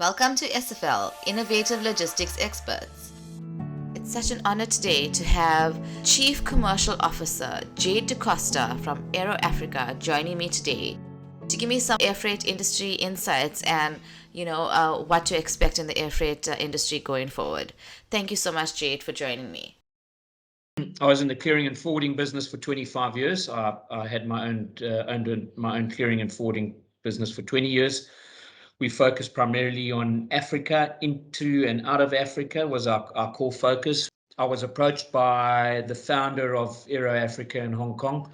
Welcome to SFL, Innovative Logistics Experts. It's such an honor today to have Chief Commercial Officer Jade Da Costa from Aero Africa joining me today to give me some airfreight industry insights and what to expect in the airfreight industry going forward. Thank you so much, Jade, for joining me. I was in the clearing and forwarding business for 25 years. I had my own owned my own clearing and forwarding business for 20 years. We focused primarily on Africa. Into and out of Africa was our core focus. I was approached by the founder of Aero Africa in Hong Kong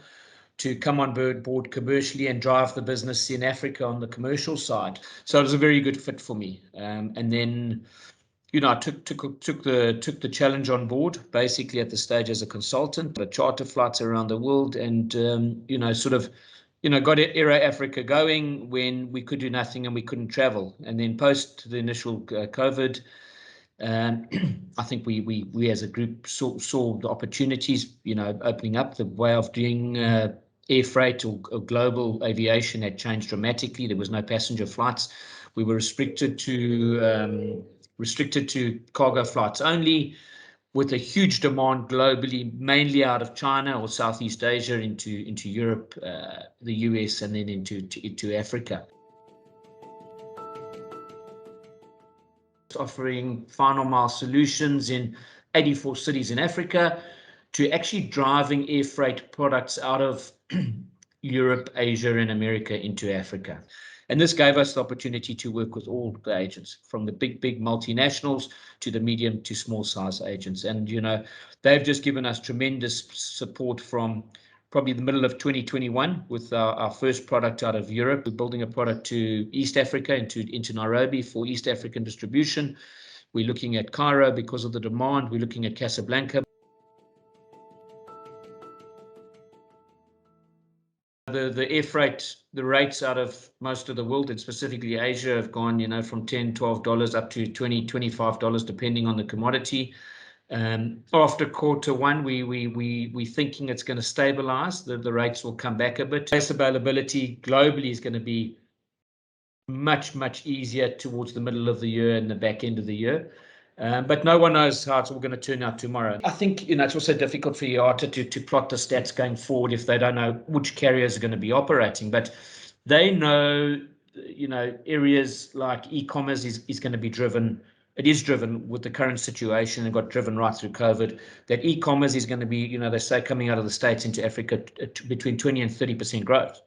to come on board commercially and drive the business in Africa on the commercial side. So it was a very good fit for me. And then, I took the challenge on board, basically at the stage as a consultant, but charter flights around the world, and got Aero Africa going when we could do nothing and we couldn't travel. And then post the initial COVID, I think we as a group saw the opportunities, opening up. The way of doing air freight or global aviation had changed dramatically. There was no passenger flights. We were restricted to cargo flights only, with a huge demand globally, mainly out of China or Southeast Asia into Europe, the US, and then into Africa. Offering final mile solutions in 84 cities in Africa, to actually driving air freight products out of Europe, Asia, and America into Africa. And this gave us the opportunity to work with all the agents, from the big multinationals to the medium to small size agents. And, they've just given us tremendous support from probably the middle of 2021 with our first product out of Europe. We're building a product to East Africa, into Nairobi for East African distribution. We're looking at Cairo because of the demand. We're looking at Casablanca. The air freight, the rates out of most of the world, and specifically Asia, have gone, from $10, $12 up to $20, $25, depending on the commodity. After quarter one, we thinking it's going to stabilize. The rates will come back a bit. Space availability globally is going to be much easier towards the middle of the year and the back end of the year. But no one knows how it's all going to turn out tomorrow. I think, it's also difficult for IATA to plot the stats going forward if they don't know which carriers are going to be operating. But they know, areas like e-commerce is going to be driven. It is driven with the current situation, and got driven right through COVID. That e-commerce is going to be, they say, coming out of the States into Africa between 20 and 30% growth.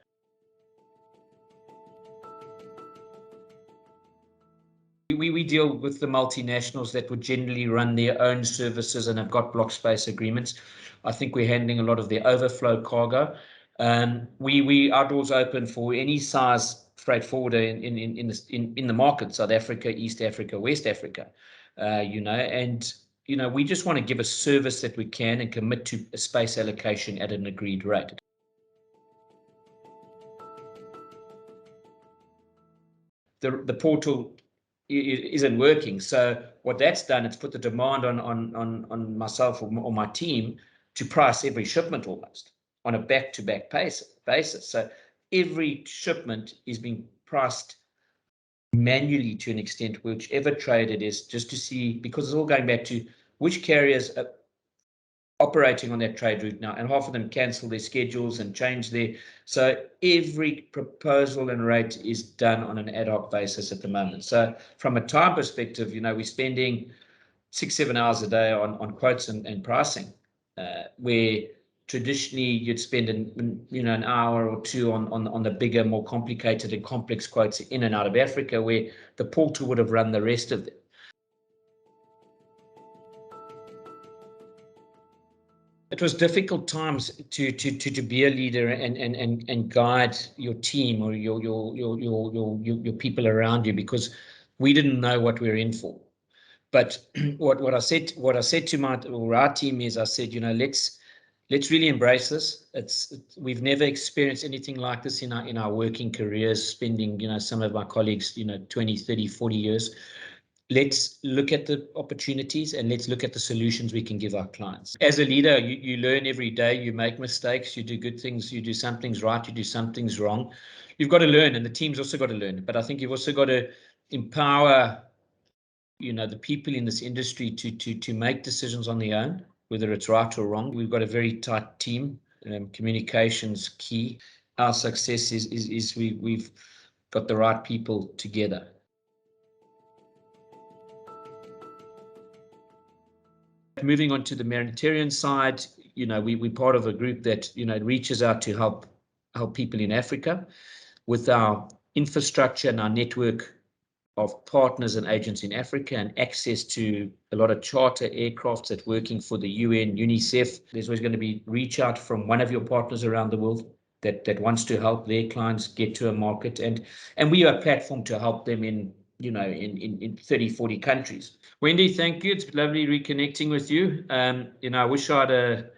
We deal with the multinationals that would generally run their own services and have got block space agreements. I think we're handling a lot of their overflow cargo. Our doors open for any size freight forwarder in the market: South Africa, East Africa, West Africa. We just want to give a service that we can and commit to a space allocation at an agreed rate. The portal isn't working. So what that's done, it's put the demand on myself or my team to price every shipment almost on a back-to-back basis. So every shipment is being priced manually to an extent, whichever trade it is, just to see, because it's all going back to which carriers are operating on that trade route now, and half of them cancel their schedules and change their. So every proposal and rate is done on an ad hoc basis at the moment. So from a time perspective, we're spending 6-7 hours a day on quotes and pricing, where traditionally you'd spend an hour or two on the bigger, more complicated and complex quotes in and out of Africa, where the portal would have run the rest of them. It was difficult times to be a leader and guide your team or your people around you, because we didn't know what we were in for. But what I said to our team is, I said, let's really embrace this. We've never experienced anything like this in our working careers, spending, some of my colleagues, 20, 30, 40 years. Let's look at the opportunities and let's look at the solutions we can give our clients. As a leader, you learn every day. You make mistakes, you do good things, you do some things right, you do some things wrong. You've got to learn, and the team's also got to learn. But I think you've also got to empower, the people in this industry to make decisions on their own, whether it's right or wrong. We've got a very tight team. Communication's key. Our success is we've got the right people together. Moving on to the humanitarian side, we're part of a group that reaches out to help people in Africa with our infrastructure and our network of partners and agents in Africa, and access to a lot of charter aircrafts that working for the UN, UNICEF. There's always going to be reach out from one of your partners around the world that wants to help their clients get to a market, and we are a platform to help them in 30, 40 countries. Wendy, thank you. It's lovely reconnecting with you. I wish I had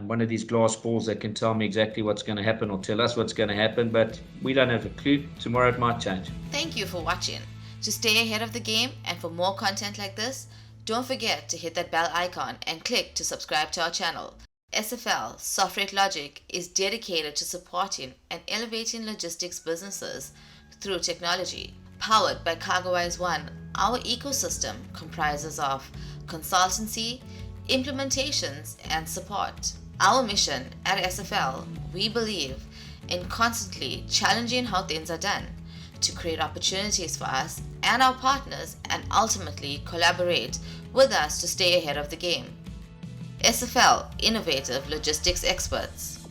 one of these glass balls that can tell me exactly what's going to happen or tell us what's going to happen, but we don't have a clue. Tomorrow it might change. Thank you for watching. To stay ahead of the game and for more content like this, don't forget to hit that bell icon and click to subscribe to our channel. SFL Soft Logic is dedicated to supporting and elevating logistics businesses through technology. Powered by CargoWise One, our ecosystem comprises of consultancy, implementations, and support. Our mission at SFL, we believe in constantly challenging how things are done to create opportunities for us and our partners, and ultimately collaborate with us to stay ahead of the game. SFL Innovative Logistics Experts.